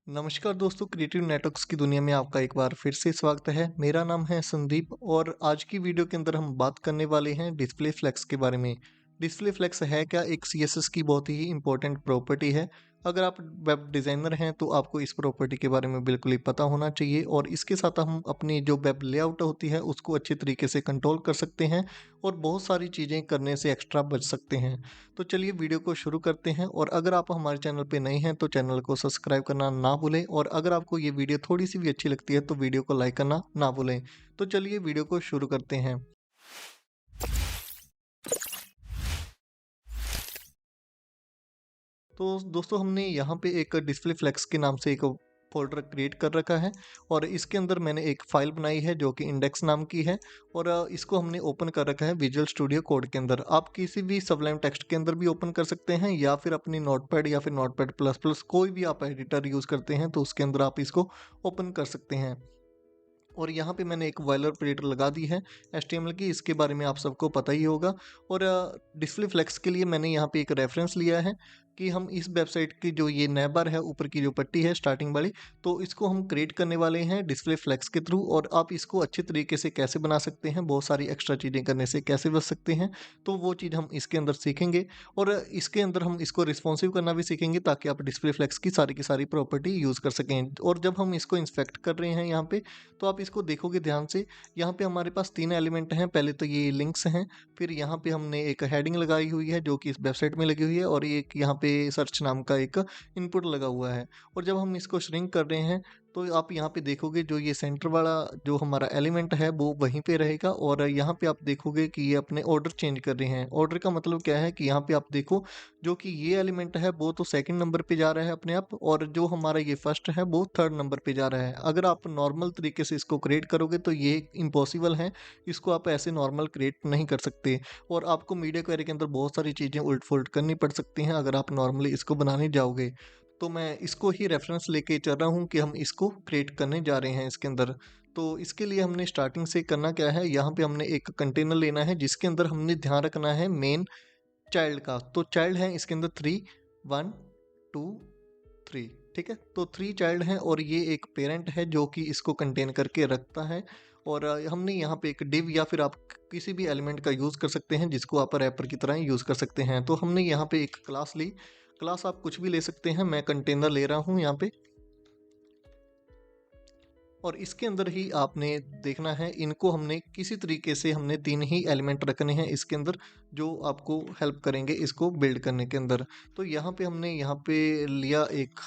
नमस्कार दोस्तों, creative networks की दुनिया में आपका एक बार फिर से स्वागत है। मेरा नाम है संदीप और आज की वीडियो के अंदर हम बात करने वाले हैं डिस्प्ले फ्लेक्स के बारे में। डिस्प्ले फ्लेक्स है क्या? एक सीएसएस की बहुत ही इंपॉर्टेंट प्रॉपर्टी है। अगर आप वेब डिज़ाइनर हैं तो आपको इस प्रॉपर्टी के बारे में बिल्कुल ही पता होना चाहिए और इसके साथ हम अपनी जो वेब लेआउट होती है उसको अच्छे तरीके से कंट्रोल कर सकते हैं और बहुत सारी चीज़ें करने से एक्स्ट्रा बच सकते हैं। तो चलिए वीडियो को शुरू करते हैं और अगर आप हमारे चैनल पे नए हैं तो चैनल को सब्सक्राइब करना ना भूलें और अगर आपको ये वीडियो थोड़ी सी भी अच्छी लगती है तो वीडियो को लाइक करना ना भूलें। तो चलिए वीडियो को शुरू करते हैं। तो दोस्तों हमने यहाँ पे एक डिस्प्ले फ्लेक्स के नाम से एक फोल्डर क्रिएट कर रखा है और इसके अंदर मैंने एक फाइल बनाई है जो कि इंडेक्स नाम की है और इसको हमने ओपन कर रखा है विजुअल स्टूडियो कोड के अंदर। आप किसी भी सबलाइम टेक्स्ट के अंदर भी ओपन कर सकते हैं या फिर अपनी नोटपैड या फिर नोटपैड प्लस प्लस कोई भी आप एडिटर यूज़ करते हैं तो उसके अंदर आप इसको ओपन कर सकते हैं। और यहाँ पे मैंने एक वायलर ऑपरेटर लगा दी है HTML की, इसके बारे में आप सबको पता ही होगा। और डिस्प्ले फ्लेक्स के लिए मैंने यहाँ पे एक रेफरेंस लिया है कि हम इस वेबसाइट की जो ये नैबर है, ऊपर की जो पट्टी है स्टार्टिंग वाली, तो इसको हम क्रिएट करने वाले हैं डिस्प्ले फ्लेक्स के थ्रू। और आप इसको अच्छे तरीके से कैसे बना सकते हैं, बहुत सारी एक्स्ट्रा चीज़ें करने से कैसे बच सकते हैं, तो वो चीज़ हम इसके अंदर सीखेंगे। और इसके अंदर हम इसको रिस्पॉन्सिव करना भी सीखेंगे ताकि आप डिस्प्ले फ्लेक्स की सारी प्रॉपर्टी यूज़ कर सकें। और जब हम इसको इंस्पेक्ट कर रहे हैं यहाँ पे, तो आप इसको देखोगे ध्यान से, यहाँ पे हमारे पास 3 एलिमेंट हैं। पहले तो ये लिंक्स हैं, फिर यहाँ पे हमने एक हेडिंग लगाई हुई है जो कि इस वेबसाइट में लगी हुई है और एक यहाँ पे सर्च नाम का एक इनपुट लगा हुआ है। और जब हम इसको श्रिंक कर रहे हैं तो आप यहाँ पे देखोगे जो ये सेंटर वाला जो हमारा एलिमेंट है वो वहीं पे रहेगा। और यहाँ पे आप देखोगे कि ये अपने ऑर्डर चेंज कर रहे हैं। ऑर्डर का मतलब क्या है कि यहाँ पे आप देखो, जो कि ये एलिमेंट है वो तो सेकंड नंबर पे जा रहा है अपने आप, और जो हमारा ये फर्स्ट है वो थर्ड नंबर पे जा रहा है। अगर आप नॉर्मल तरीके से इसको क्रिएट करोगे तो ये इम्पॉसिबल है, इसको आप ऐसे नॉर्मल क्रिएट नहीं कर सकते। और आपको मीडिया क्वेरी के अंदर बहुत सारी चीज़ें उलट फुलट करनी पड़ सकती हैं अगर आप नॉर्मली इसको बनाने जाओगे। तो मैं इसको ही रेफरेंस लेके चल रहा हूँ कि हम इसको क्रिएट करने जा रहे हैं इसके अंदर। तो इसके लिए हमने स्टार्टिंग से करना क्या है, यहाँ पे हमने एक कंटेनर लेना है जिसके अंदर हमने ध्यान रखना है मेन चाइल्ड का। तो चाइल्ड है इसके अंदर 3, 1, 2, 3। ठीक है, तो 3 चाइल्ड हैं और ये एक पेरेंट है जो कि इसको कंटेन करके रखता है। और हमने यहाँ पे एक डिव या फिर आप किसी भी एलिमेंट का यूज़ कर सकते हैं जिसको आप रैपर की तरह यूज़ कर सकते हैं। तो हमने यहाँ पे एक क्लास ली। क्लास आप कुछ भी ले सकते हैं, मैं कंटेनर ले रहा हूँ यहाँ पे। और इसके अंदर ही आपने देखना है, इनको हमने किसी तरीके से हमने 3 ही एलिमेंट रखने हैं इसके अंदर जो आपको हेल्प करेंगे इसको बिल्ड करने के अंदर। तो यहाँ पे हमने यहाँ पे लिया एक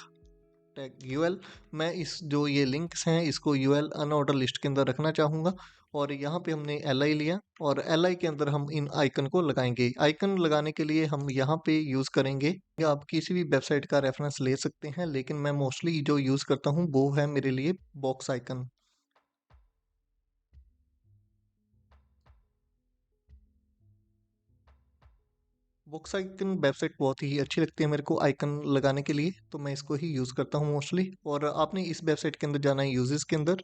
टैग यूएल। मैं इस जो ये लिंक्स हैं इसको यूएल अनऑर्डर लिस्ट के अंदर रखना चाहूँगा। और यहाँ पे हमने एल आई लिया और एल आई के अंदर हम इन आइकन को लगाएंगे। आइकन लगाने के लिए हम यहाँ पे यूज़ करेंगे, या आप किसी भी वेबसाइट का रेफरेंस ले सकते हैं, लेकिन मैं मोस्टली जो यूज़ करता हूँ वो है मेरे लिए box icon. Box icon website बहुत ही अच्छी लगती है मेरे को आइकन लगाने के लिए, तो मैं इसको ही यूज़ करता हूँ मोस्टली। और आपने इस वेबसाइट के अंदर जाना है यूजेस के अंदर,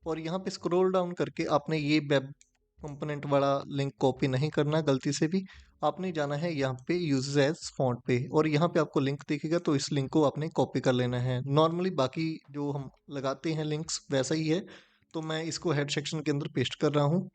और यहाँ पे स्क्रॉल डाउन करके आपने ये वेब कंपोनेंट वाला लिंक कॉपी नहीं करना गलती से भी। आपने जाना है यहाँ पे यूजेस एज फॉन्ट पे, और यहाँ पे आपको लिंक दिखेगा तो इस लिंक को आपने कॉपी कर लेना है। नॉर्मली बाकी जो हम लगाते हैं लिंक्स वैसा ही है, तो मैं इसको हेड सेक्शन के अंदर पेस्ट कर रहा हूँ।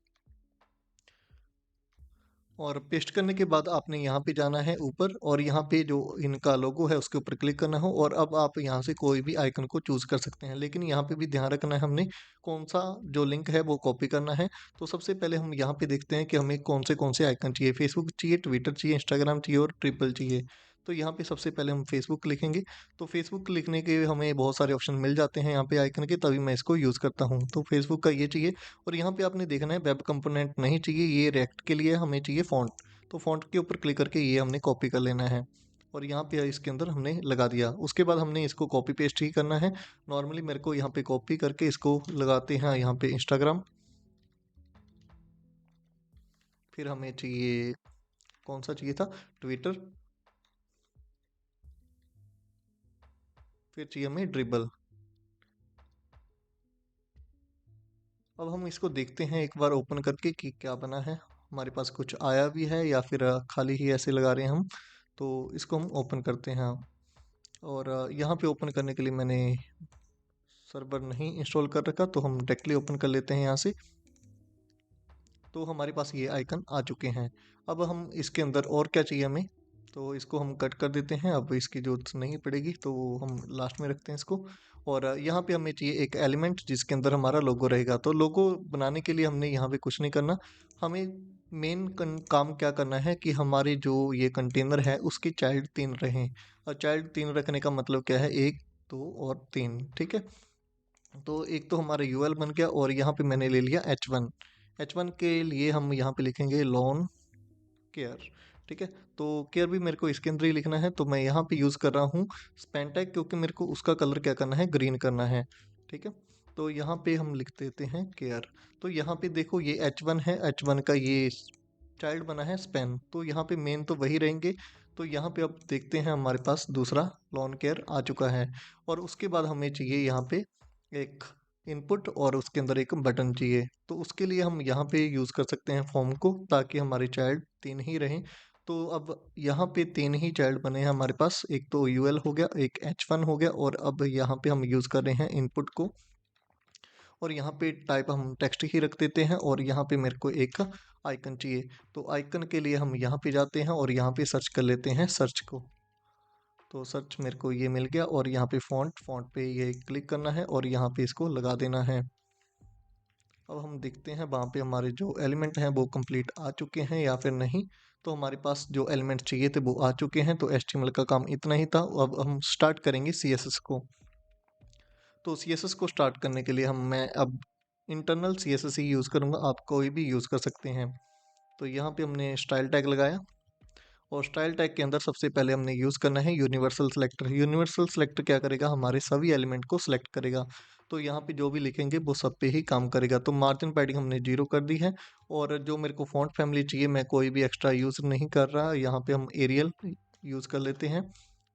और पेस्ट करने के बाद आपने यहाँ पे जाना है ऊपर, और यहाँ पे जो इनका लोगो है उसके ऊपर क्लिक करना हो, और अब आप यहाँ से कोई भी आइकन को चूज कर सकते हैं। लेकिन यहाँ पे भी ध्यान रखना है हमने कौन सा जो लिंक है वो कॉपी करना है। तो सबसे पहले हम यहाँ पे देखते हैं कि हमें कौन से आइकन चाहिए। फेसबुक चाहिए, ट्विटर चाहिए, इंस्टाग्राम चाहिए और ट्रिपल चाहिए। तो यहाँ पे सबसे पहले हम फेसबुक लिखेंगे। तो फेसबुक लिखने के हमें बहुत सारे ऑप्शन मिल जाते हैं यहाँ पे आइकन के, तभी मैं इसको यूज़ करता हूँ। तो फेसबुक का ये चाहिए। और यहाँ पे आपने देखना है वेब कंपोनेंट नहीं चाहिए, ये रिएक्ट के लिए हमें चाहिए फ़ॉन्ट। तो फ़ॉन्ट के ऊपर क्लिक करके ये हमने कॉपी कर लेना है और यहाँ पे इसके अंदर हमने लगा दिया। उसके बाद हमने इसको कॉपी पेस्ट ही करना है। नॉर्मली मेरे को यहाँ पे कॉपी करके इसको लगाते हैं यहाँ पे इंस्टाग्राम। फिर हमें चाहिए, कौन सा चाहिए था, ट्विटर। फिर चाहिए हमें ड्रिबल। अब हम इसको देखते हैं एक बार ओपन करके कि क्या बना है। हमारे पास कुछ आया भी है या फिर खाली ही ऐसे लगा रहे हैं हम। तो इसको हम ओपन करते हैं। और यहाँ पे ओपन करने के लिए मैंने सर्वर नहीं इंस्टॉल कर रखा, तो हम डायरेक्टली ओपन कर लेते हैं यहाँ से। तो हमारे पास ये आइकन आ चुके हैं। अब हम इसके अंदर और क्या चाहिए हमें, तो इसको हम कट कर देते हैं। अब इसकी जरूरत नहीं पड़ेगी तो हम लास्ट में रखते हैं इसको। और यहाँ पे हमें चाहिए एक एलिमेंट जिसके अंदर हमारा लोगो रहेगा। तो लोगो बनाने के लिए हमने यहाँ पे कुछ नहीं करना, हमें मेन काम क्या करना है कि हमारे जो ये कंटेनर है उसके चाइल्ड 3 रहें। और चाइल्ड 3 रखने का मतलब क्या है, 1 2 और 3, ठीक है। तो एक तो हमारा यूएल बन गया, और यहाँ पे मैंने ले लिया H1। H1 के लिए हम यहाँ पे लिखेंगे लॉन केयर, ठीक है। तो केयर भी मेरे को इसके अंदर ही लिखना है, तो मैं यहाँ पे यूज़ कर रहा हूँ स्पेंटेक, क्योंकि मेरे को उसका कलर क्या करना है, ग्रीन करना है, ठीक है। तो यहाँ पे हम लिख देते हैं केयर। तो यहाँ पे देखो ये H1 है, H1 का ये चाइल्ड बना है स्पेन, तो यहाँ पे मेन तो वही रहेंगे। तो यहाँ पे अब देखते हैं हमारे पास दूसरा लॉन केयर आ चुका है। और उसके बाद हमें चाहिए यहाँ पे एक इनपुट, और उसके अंदर एक बटन चाहिए। तो उसके लिए हम यहाँ पे यूज़ कर सकते हैं फॉर्म को, ताकि हमारे चाइल्ड 3 ही रहें। तो अब यहाँ पे 3 ही चाइल्ड बने हैं हमारे पास, एक तो यूएल हो गया, एक H1 हो गया, और अब यहाँ पे हम यूज़ कर रहे हैं इनपुट को। और यहाँ पे टाइप हम टेक्स्ट ही रख देते हैं, और यहाँ पे मेरे को एक आइकन चाहिए। तो आइकन के लिए हम यहाँ पे जाते हैं और यहाँ पे सर्च कर लेते हैं सर्च को। तो सर्च मेरे को ये मिल गया, और यहाँ पे फॉन्ट पे ये क्लिक करना है और यहाँ पे इसको लगा देना है। अब हम देखते हैं वहाँ पे हमारे जो एलिमेंट हैं वो कंप्लीट आ चुके हैं या फिर नहीं। तो हमारे पास जो एलिमेंट चाहिए थे वो आ चुके हैं। तो HTML का काम इतना ही था। अब हम स्टार्ट करेंगे CSS को। तो CSS को स्टार्ट करने के लिए मैं अब इंटरनल CSS ही यूज़ करूँगा, आप कोई भी यूज़ कर सकते हैं। तो यहाँ पे हमने स्टाइल टैग लगाया, और स्टाइल टैग के अंदर सबसे पहले हमने यूज़ करना है यूनिवर्सल सेलेक्टर। यूनिवर्सल सेलेक्टर क्या करेगा, हमारे सभी एलिमेंट को सिलेक्ट करेगा। तो यहाँ पे जो भी लिखेंगे वो सब पे ही काम करेगा। तो मार्जिन पैडिंग हमने 0 कर दी है, और जो मेरे को फॉन्ट फैमिली चाहिए मैं कोई भी एक्स्ट्रा यूज़ नहीं कर रहा, यहाँ पे हम एरियल यूज़ कर लेते हैं।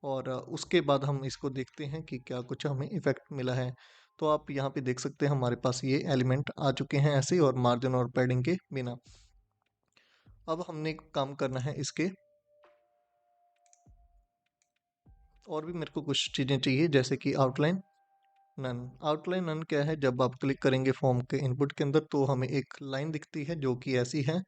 और उसके बाद हम इसको देखते हैं कि क्या कुछ हमें इफेक्ट मिला है। तो आप यहाँ पे देख सकते हैं हमारे पास ये एलिमेंट आ चुके हैं ऐसे ही, और मार्जिन और पैडिंग के बिना। अब हमने काम करना है इसके, और भी मेरे को कुछ चीज़ें चाहिए, जैसे कि आउटलाइन नन। आउटलाइन नन क्या है, जब आप क्लिक करेंगे फॉर्म के इनपुट के अंदर तो हमें एक लाइन दिखती है जो कि ऐसी है।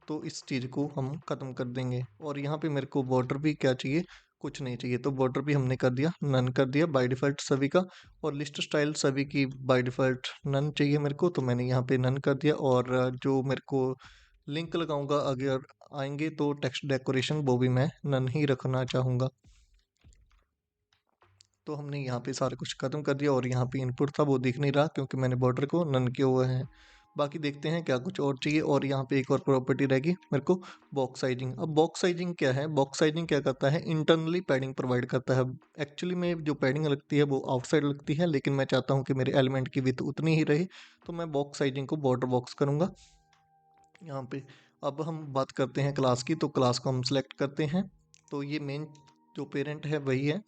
तो इस चीज़ को हम ख़त्म कर देंगे। और यहाँ पे मेरे को बॉर्डर भी क्या चाहिए, कुछ नहीं चाहिए। तो बॉर्डर भी हमने कर दिया, नन कर दिया बाय डिफ़ॉल्ट सभी का। और लिस्ट स्टाइल सभी की बाय डिफ़ॉल्ट नन चाहिए मेरे को, तो मैंने यहाँ पे नन कर दिया। और जो मेरे को लिंक लगाऊंगा अगर आएंगे, तो टेक्स्ट डेकोरेशन वो भी मैं नन ही रखना चाहूँगा। तो हमने यहाँ पे सारा कुछ ख़त्म कर दिया, और यहाँ पे इनपुट था वो दिख नहीं रहा क्योंकि मैंने बॉर्डर को नन किया हुआ है। बाकी देखते हैं क्या कुछ और चाहिए। और यहाँ पे एक और प्रॉपर्टी रहेगी मेरे को, बॉक्स साइजिंग। अब बॉक्स साइजिंग क्या है, बॉक्स साइजिंग क्या करता है, इंटरनली पैडिंग प्रोवाइड करता है। एक्चुअली में जो पैडिंग लगती है वो आउटसाइड लगती है, लेकिन मैं चाहता हूँ कि मेरे एलिमेंट की विड्थ उतनी ही रहे, तो मैं बॉक्स साइजिंग को बॉर्डर बॉक्स करूँगा यहाँ पे। अब हम बात करते हैं क्लास की, तो क्लास को हम सेलेक्ट करते हैं। तो ये मेन जो पेरेंट है वही है।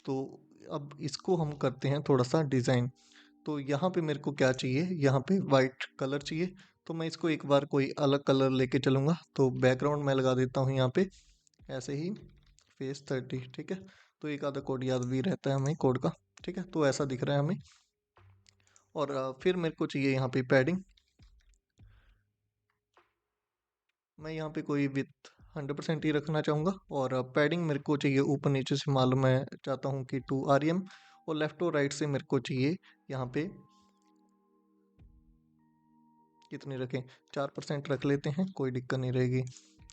तो अब इसको हम करते हैं थोड़ा सा डिज़ाइन। तो यहाँ पे मेरे को क्या चाहिए, यहाँ पे वाइट कलर चाहिए। तो मैं इसको एक बार कोई अलग कलर लेके चलूँगा। तो बैकग्राउंड मैं लगा देता हूँ यहाँ पे ऐसे ही फेस 30, ठीक है। तो एक आधा कोड याद भी रहता है हमें कोड का, ठीक है। तो ऐसा दिख रहा है हमें। और फिर मेरे को चाहिए यहाँ पे पैडिंग। मैं यहाँ पे कोई विथ 100% ही रखना चाहूँगा। और पैडिंग मेरे को चाहिए ऊपर नीचे से, मालूम मैं चाहता हूँ कि 2 RM। और लेफ़्ट और राइट से मेरे को चाहिए यहाँ पे कितनी रखें, 4% रख लेते हैं, कोई दिक्कत नहीं रहेगी।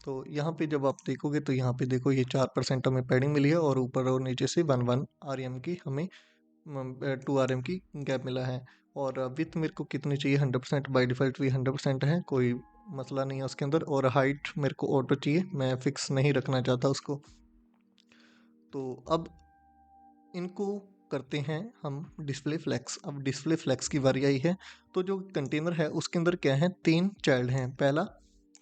तो यहाँ पे जब आप देखोगे तो यहाँ पे देखो ये 4% हमें पैडिंग मिली है, और ऊपर और नीचे से 1 RM की हमें 2 RM की गैप मिला है। और विथ मेरे को कितनी चाहिए, 100%। बाई डिफ़ॉल्ट भी 100% है, कोई मसला नहीं है उसके अंदर। और हाइट मेरे को ऑटो चाहिए, मैं फिक्स नहीं रखना चाहता उसको। तो अब इनको करते हैं हम डिस्प्ले फ्लेक्स। अब डिस्प्ले फ्लेक्स की बारी आई है। तो जो कंटेनर है उसके अंदर क्या है, 3 चाइल्ड हैं, पहला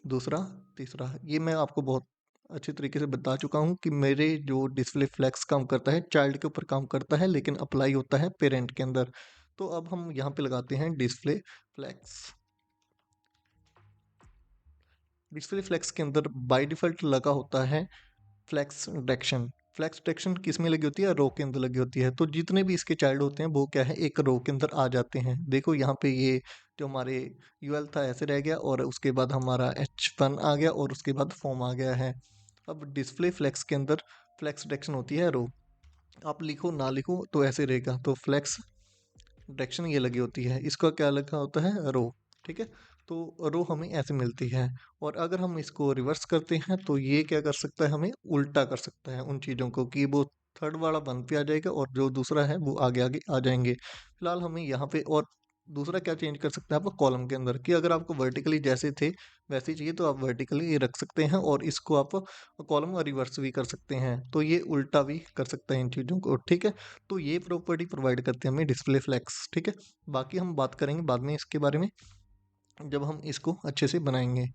दूसरा तीसरा। ये मैं आपको बहुत अच्छी तरीके से बता चुका हूँ कि मेरे जो डिस्प्ले फ्लेक्स काम करता है चाइल्ड के ऊपर काम करता है, लेकिन अप्लाई होता है पेरेंट के अंदर। तो अब हम यहाँ पे लगाते हैं डिस्प्ले फ्लेक्स। डिस्प्ले फ्लेक्स के अंदर बाय डिफ़ॉल्ट लगा होता है फ्लेक्स डायरेक्शन। फ्लैक्स डिटेक्शन किस में लगी होती है? रो के अंदर लगी होती है। तो जितने भी इसके चाइल्ड होते हैं वो क्या है, एक रो के अंदर आ जाते हैं। देखो यहाँ पे ये जो हमारे यूएल था ऐसे रह गया, और उसके बाद हमारा H1 आ गया, और उसके बाद फॉर्म आ गया है। अब डिस्प्ले फ्लैक्स के अंदर फ्लैक्स डिटेक्शन होती है रो। आप लिखो ना लिखो तो ऐसे रहेगा। तो फ्लैक्स डायरेक्शन ये लगी होती है, इसका क्या लगा होता है? रो। ठीक है, तो रो हमें ऐसे मिलती है। और अगर हम इसको रिवर्स करते हैं तो ये क्या कर सकता है, हमें उल्टा कर सकता है उन चीज़ों को, कि वो थर्ड वाला वन पे आ जाएगा और जो दूसरा है वो आगे आगे आ जाएंगे। फिलहाल हमें यहाँ पे और दूसरा क्या चेंज कर सकते हैं आप कॉलम के अंदर, कि अगर आपको वर्टिकली जैसे थे वैसे ही चाहिए तो आप वर्टिकली रख सकते हैं, और इसको आप कॉलम रिवर्स भी कर सकते हैं, तो ये उल्टा भी कर सकते हैं इन चीज़ों को। ठीक है, तो ये प्रॉपर्टी प्रोवाइड करते हैं हमें डिस्प्ले फ्लेक्स। ठीक है, बाकी हम बात करेंगे बाद में इसके बारे में, जब हम इसको अच्छे से बनाएंगे।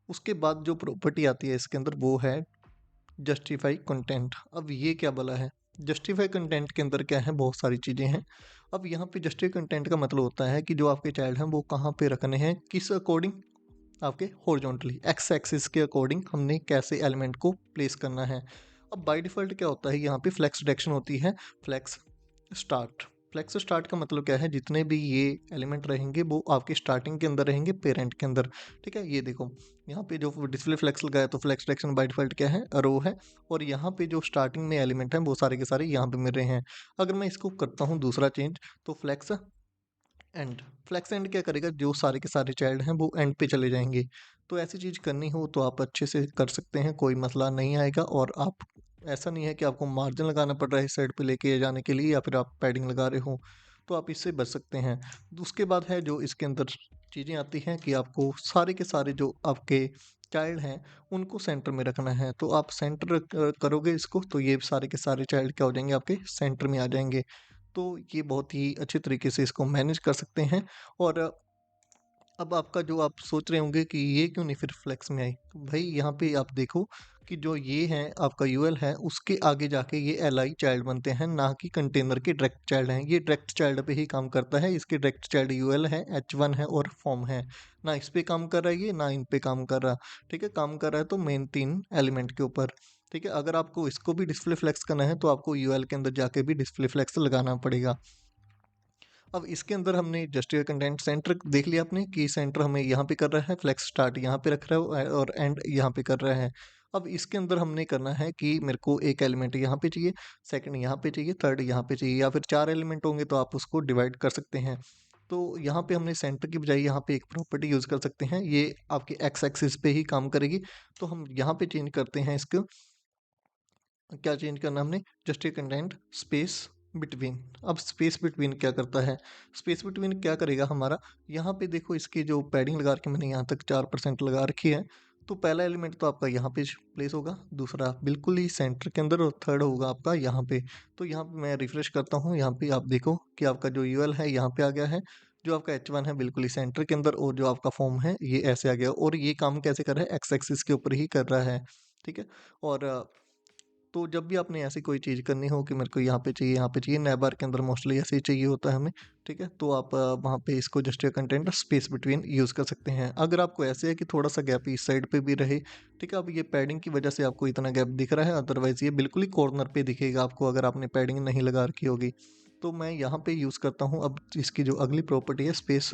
उसके बाद जो प्रॉपर्टी आती है इसके अंदर वो है जस्टिफाई कंटेंट। अब ये क्या बोला है? जस्टिफाई कंटेंट के अंदर क्या है, बहुत सारी चीज़ें हैं। अब यहाँ पे जस्टिफाई कंटेंट का मतलब होता है कि जो आपके चाइल्ड हैं वो कहाँ पे रखने हैं, किस अकॉर्डिंग, आपके हॉरिजॉन्टली एक्स एक्सिस के अकॉर्डिंग हमने कैसे एलिमेंट को प्लेस करना है। अब बाय डिफ़ॉल्ट क्या होता है, यहाँ पे फ्लेक्स डिटेक्शन होती है फ्लेक्स स्टार्ट। फ्लेक्स स्टार्ट का मतलब क्या है, जितने भी ये एलिमेंट रहेंगे वो आपके स्टार्टिंग के अंदर रहेंगे, पेरेंट के अंदर। ठीक है, ये देखो यहाँ पे जो डिस्प्ले फ्लेक्स लगाया तो फ्लेक्स डिटेक्शन बाय डिफ़ॉल्ट क्या है, रो है। और यहाँ पे जो स्टार्टिंग में एलिमेंट हैं वो सारे के सारे यहाँ पे मिल रहे हैं। अगर मैं इसको करता हूँ दूसरा चेंज, तो फ्लेक्स एंड, फ्लेक्स एंड क्या करेगा, जो सारे के सारे चाइल्ड हैं वो एंड पे चले जाएंगे। तो ऐसी चीज़ करनी हो तो आप अच्छे से कर सकते हैं, कोई मसला नहीं आएगा। और आप, ऐसा नहीं है कि आपको मार्जिन लगाना पड़ रहा है इस साइड पे लेके जाने के लिए, या फिर आप पैडिंग लगा रहे हो, तो आप इससे बच सकते हैं। उसके बाद है जो इसके अंदर चीज़ें आती हैं कि आपको सारे के सारे जो आपके चाइल्ड हैं उनको सेंटर में रखना है। तो आप सेंटर करोगे इसको तो ये सारे के सारे चाइल्ड क्या हो जाएंगे, आपके सेंटर में आ जाएंगे। तो ये बहुत ही अच्छे तरीके से इसको मैनेज कर सकते हैं। और अब आपका जो आप सोच रहे होंगे कि ये क्यों नहीं फिर फ्लेक्स में आई, तो भाई यहाँ पे आप देखो कि जो ये है आपका यूएल है उसके आगे जाके ये एल आई चाइल्ड बनते हैं, ना कि कंटेनर के डायरेक्ट चाइल्ड हैं। ये डायरेक्ट चाइल्ड पे ही काम करता है, इसके डायरेक्ट चाइल्ड यूएल है, H1 है और फॉर्म है। ना इस पे काम कर रहा है ये, ना इन पे काम कर रहा। ठीक है, काम कर रहा है तो मेन तीन एलिमेंट के ऊपर। ठीक है, अगर आपको इसको भी डिस्प्ले फ्लेक्स करना है तो आपको यूएल के अंदर जाके भी डिस्प्ले फ्लेक्स लगाना पड़ेगा। अब इसके अंदर हमने जस्टिफाई कंटेंट सेंटर देख लिया आपने, कि सेंटर हमें यहाँ पे कर रहा है, फ्लेक्स स्टार्ट यहाँ पे रख रहा है और एंड यहाँ पे कर रहा है। अब इसके अंदर हमने करना है कि मेरे को एक एलिमेंट यहाँ पे चाहिए, सेकंड यहाँ पे चाहिए, थर्ड यहाँ पे चाहिए, या फिर चार एलिमेंट होंगे तो आप उसको डिवाइड कर सकते हैं। तो यहाँ पे हमने सेंटर की बजाय यहाँ पे एक प्रॉपर्टी यूज़ कर सकते हैं, ये आपके एक्स एक्सिस पे ही काम करेगी। तो हम यहाँ पे चेंज करते हैं इसको, क्या चेंज करना हमने, जस्टिफाई कंटेंट स्पेस बिटवीन। अब स्पेस बिटवीन क्या करता है, स्पेस बिटवीन क्या करेगा हमारा, यहाँ पे देखो इसकी जो पैडिंग लगा रखी मैंने यहाँ तक 4% लगा रखी है। तो पहला एलिमेंट तो आपका यहाँ पे प्लेस होगा, दूसरा बिल्कुल ही सेंटर के अंदर, और थर्ड होगा आपका यहाँ पे। तो यहाँ पे मैं रिफ्रेश करता हूँ, यहाँ पे आप देखो कि आपका जो यूएल है यहाँ पे आ गया है, जो आपका H1 है बिल्कुल ही सेंटर के अंदर, और जो आपका फॉर्म है ये ऐसे आ गया। और ये काम कैसे कर रहा है, एक्स एक्सिस के ऊपर ही कर रहा है। ठीक है, और तो जब भी आपने ऐसी कोई चीज़ करनी हो कि मेरे को यहाँ पे चाहिए, यहाँ पे चाहिए, नैबर के अंदर मोस्टली ऐसे ही चाहिए होता है हमें। ठीक है, तो आप वहाँ पे इसको just content space between use कर सकते हैं। अगर आपको ऐसे है कि थोड़ा सा गैप इस साइड पे भी रहे, ठीक है, अब ये पैडिंग की वजह से आपको इतना गैप दिख रहा है, अदरवाइज़ ये बिल्कुल ही कॉर्नर पे दिखेगा आपको अगर आपने पैडिंग नहीं लगा रखी होगी। तो मैं यहाँ पे यूज़ करता हूँ अब इसकी जो अगली प्रॉपर्टी है, स्पेस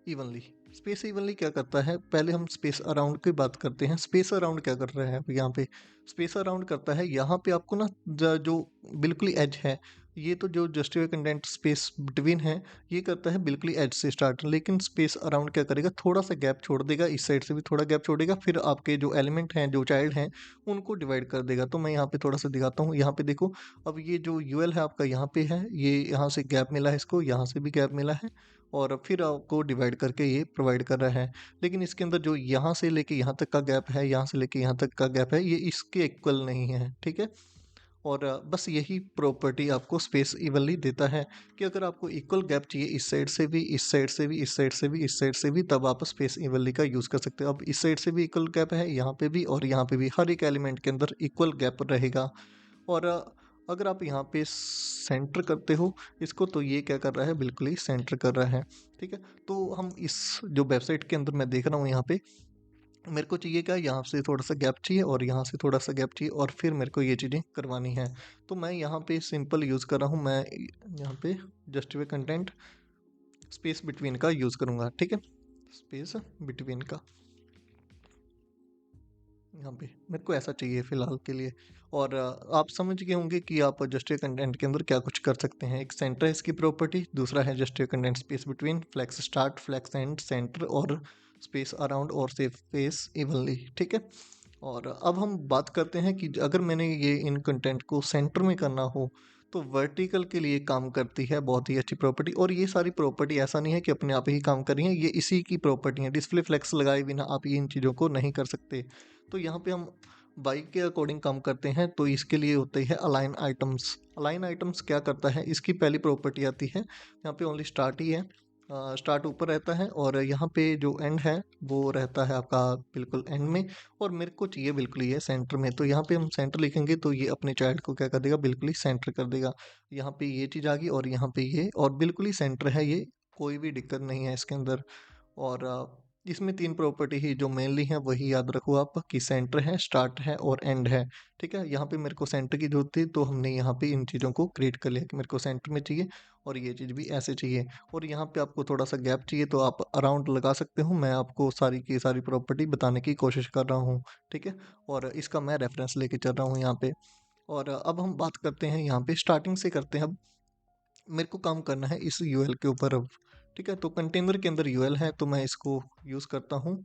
इवनली। स्पेस इवनली क्या करता है, पहले हम स्पेस अराउंड की बात करते हैं। स्पेस अराउंड क्या कर रहा है यहाँ पे, स्पेस अराउंड करता है यहाँ पे आपको ना जो बिल्कुल एज है, ये तो जो जस्टिफाई कंटेंट स्पेस बिटवीन है ये करता है बिल्कुल एज से स्टार्ट, लेकिन स्पेस अराउंड क्या करेगा, थोड़ा सा गैप छोड़ देगा, इस साइड से भी थोड़ा गैप छोड़ेगा, फिर आपके जो एलिमेंट हैं जो चाइल्ड हैं उनको डिवाइड कर देगा। तो मैं यहाँ पे थोड़ा सा दिखाता हूँ, यहाँ पे देखो, अब ये जो यूएल है आपका यहाँ पे है, ये यहाँ से गैप मिला है, इसको यहाँ से भी गैप मिला है, और फिर आपको डिवाइड करके ये प्रोवाइड कर रहा है। लेकिन इसके अंदर जो यहाँ से लेके यहाँ तक का गैप है, यहाँ से लेके यहाँ तक का गैप है, ये इसके इक्वल नहीं है। ठीक है, और बस यही प्रॉपर्टी आपको स्पेस इवनली देता है, कि अगर आपको इक्वल गैप चाहिए इस साइड से भी, इस साइड से भी, इस साइड से भी, इस साइड से भी, तब आप स्पेस इवनली का यूज़ कर सकते हो। अब इस साइड से भी इक्वल गैप है, यहाँ पे भी और यहाँ पे भी, हर एक एलिमेंट के अंदर इक्वल गैप रहेगा। और अगर आप यहाँ पे सेंटर करते हो इसको, तो ये क्या कर रहा है, बिल्कुल ही सेंटर कर रहा है। ठीक है, तो हम इस जो वेबसाइट के अंदर मैं देख रहा हूँ यहाँ पे, मेरे को चाहिए क्या, यहाँ से थोड़ा सा गैप चाहिए और यहाँ से थोड़ा सा गैप चाहिए, और फिर मेरे को ये चीज़ें करवानी है। तो मैं यहाँ पे सिंपल यूज़ कर रहा हूँ, मैं यहाँ पे जस्टिफाई कंटेंट स्पेस बिटवीन का यूज़ करूँगा, ठीक है, स्पेस बिटवीन का यहाँ पे मेरे को ऐसा चाहिए फ़िलहाल के लिए। और आप समझ गए होंगे कि आप जस्टिफाई कंटेंट के अंदर क्या कुछ कर सकते हैं। एक सेंटर है इसकी प्रॉपर्टी, दूसरा है justify content space between, flex start, flex end, center और स्पेस अराउंड और सेफ स्पेस इवनली, ठीक है। और अब हम बात करते हैं कि अगर मैंने ये इन कंटेंट को सेंटर में करना हो तो वर्टिकल के लिए काम करती है बहुत ही अच्छी प्रॉपर्टी। और ये सारी प्रॉपर्टी ऐसा नहीं है कि अपने आप ही काम कर रही हैं, ये इसी की प्रॉपर्टी है। डिस्प्ले फ्लेक्स लगाए बिना आप ये इन चीज़ों को नहीं कर सकते। तो यहाँ पे हम बाइक के अकॉर्डिंग काम करते हैं, तो इसके लिए होते हैं अलाइन आइटम्स। अलाइन आइटम्स क्या करता है, इसकी पहली प्रॉपर्टी आती है, यहाँ पे ओनली स्टार्ट ही है, स्टार्ट ऊपर रहता है और यहाँ पे जो एंड है वो रहता है आपका बिल्कुल एंड में, और मेरे को चाहिए बिल्कुल ये सेंटर में। तो यहाँ पे हम सेंटर लिखेंगे तो ये अपने चाइल्ड को क्या कर देगा, बिल्कुल ही सेंटर कर देगा। यहाँ पे ये चीज़ आ गई और यहाँ पे ये, और बिल्कुल ही सेंटर है ये, कोई भी दिक्कत नहीं है इसके अंदर। और इसमें तीन प्रॉपर्टी ही जो मेनली है वही याद रखो आप, कि सेंटर है, स्टार्ट है और एंड है, ठीक है। यहाँ पे मेरे को सेंटर की जरूरत थी तो हमने यहाँ पे इन चीज़ों को क्रिएट कर लिया कि मेरे को सेंटर में चाहिए और ये चीज़ भी ऐसे चाहिए। और यहाँ पे आपको थोड़ा सा गैप चाहिए तो आप अराउंड लगा सकते हो, मैं आपको सारी की सारी प्रॉपर्टी बताने की कोशिश कर रहा हूँ, ठीक है। और इसका मैं रेफरेंस लेके चल रहा हूँ यहाँ पे। और अब हम बात करते हैं यहाँ पे, स्टार्टिंग से करते हैं। अब मेरे को काम करना है इस यूएल के ऊपर अब, ठीक है। तो कंटेनर के अंदर यूएल है तो मैं इसको यूज़ करता हूँ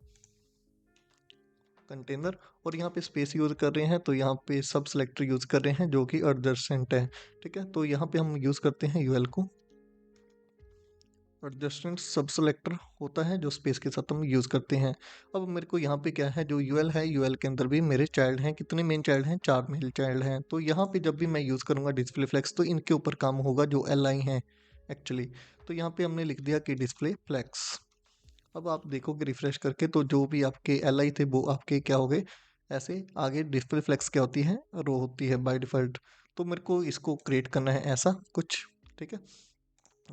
कंटेनर, और यहाँ पे स्पेस यूज़ कर रहे हैं तो यहाँ पे सब सेलेक्टर यूज़ कर रहे हैं जो कि एडजस्टेंट है, ठीक है। तो यहाँ पे हम यूज़ करते हैं यूएल को, एडजस्टेंट सब सेलेक्टर होता है जो स्पेस के साथ हम यूज़ करते हैं। अब मेरे को यहाँ पे क्या है, जो यूएल है, यूएल के अंदर भी मेरे चाइल्ड हैं, कितने मेन चाइल्ड हैं, 4 मेल चाइल्ड हैं। तो यहाँ पे जब भी मैं यूज़ करूँगा डिस्प्ले फ्लेक्स तो इनके ऊपर काम होगा जो एल आई हैं एक्चुअली। तो यहाँ पे हमने लिख दिया कि डिस्प्ले फ्लेक्स। अब आप देखोगे रिफ्रेश करके तो जो भी आपके एल आई थे वो आपके क्या हो गए, ऐसे आगे डिस्प्ले फ्लेक्स क्या होती है, रो होती है बाय डिफ़ॉल्ट। तो मेरे को इसको क्रिएट करना है ऐसा कुछ, ठीक है।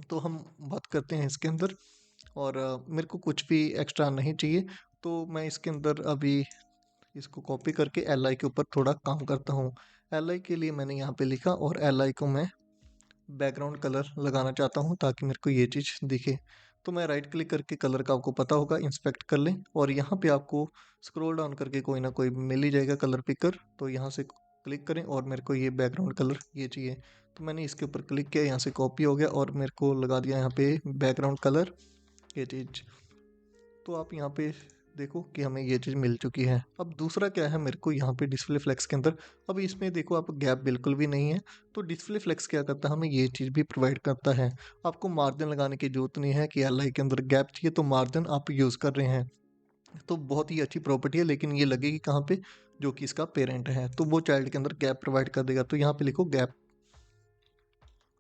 तो हम बात करते हैं इसके अंदर, और मेरे को कुछ भी एक्स्ट्रा नहीं चाहिए। तो मैं इसके अंदर अभी इसको कॉपी करके एल आई के ऊपर थोड़ा काम करता हूँ। एल आई के लिए मैंने यहाँ पे लिखा, और एल आई को मैं बैकग्राउंड कलर लगाना चाहता हूँ ताकि मेरे को ये चीज़ दिखे। तो मैं राइट क्लिक करके, कलर का आपको पता होगा, इंस्पेक्ट कर लें, और यहाँ पे आपको स्क्रॉल डाउन करके कोई ना कोई मिल ही जाएगा कलर पिकर। तो यहाँ से क्लिक करें और मेरे को ये बैकग्राउंड कलर ये चाहिए। तो मैंने इसके ऊपर क्लिक किया, यहाँ से कॉपी हो गया और मेरे को लगा दिया यहाँ पे बैकग्राउंड कलर ये चीज़। तो आप यहाँ पे देखो कि हमें ये चीज़ मिल चुकी है। अब दूसरा क्या है, मेरे को यहाँ पे डिस्प्ले फ्लेक्स के अंदर, अब इसमें देखो आप गैप बिल्कुल भी नहीं है। तो डिस्प्ले फ्लेक्स क्या करता है, हमें ये चीज़ भी प्रोवाइड करता है। आपको मार्जिन लगाने की जरूरत नहीं है कि एल आई के अंदर गैप चाहिए तो मार्जिन आप यूज़ कर रहे हैं। तो बहुत ही अच्छी प्रॉपर्टी है, लेकिन ये लगेगी कहाँ पे, जो कि इसका पेरेंट है, तो वो चाइल्ड के अंदर गैप प्रोवाइड कर देगा। तो यहाँ पे लिखो गैप।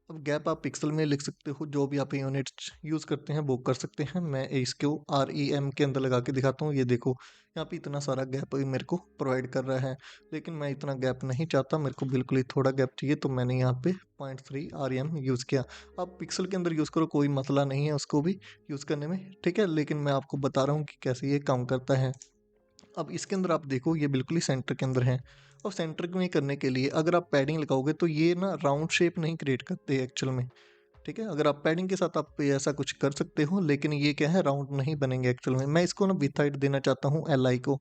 अब गैप आप पिक्सल में लिख सकते हो, जो भी आप यूनिट्स यूज़ करते हैं वो कर सकते हैं। मैं इसको आर ई एम के अंदर लगा के दिखाता हूँ, ये देखो यहाँ पे इतना सारा गैप मेरे को प्रोवाइड कर रहा है। लेकिन मैं इतना गैप नहीं चाहता, मेरे को बिल्कुल ही थोड़ा गैप चाहिए, तो मैंने यहाँ पे 0.3 आर ई एम यूज़ किया। आप पिक्सल के अंदर यूज़ करो, कोई मसला नहीं है उसको भी यूज़ करने में, ठीक है। लेकिन मैं आपको बता रहा हूँ कि कैसे ये काम करता है। अब इसके अंदर आप देखो ये बिल्कुल ही सेंटर के अंदर है, और सेंटर में करने के लिए अगर आप पैडिंग लगाओगे तो ये ना राउंड शेप नहीं क्रिएट करते एक्चुअल में, ठीक है। अगर आप पैडिंग के साथ आप ऐसा कुछ कर सकते हो, लेकिन ये क्या है, राउंड नहीं बनेंगे एक्चुअल में। मैं इसको ना विथ हाइट देना चाहता हूँ एल आई को।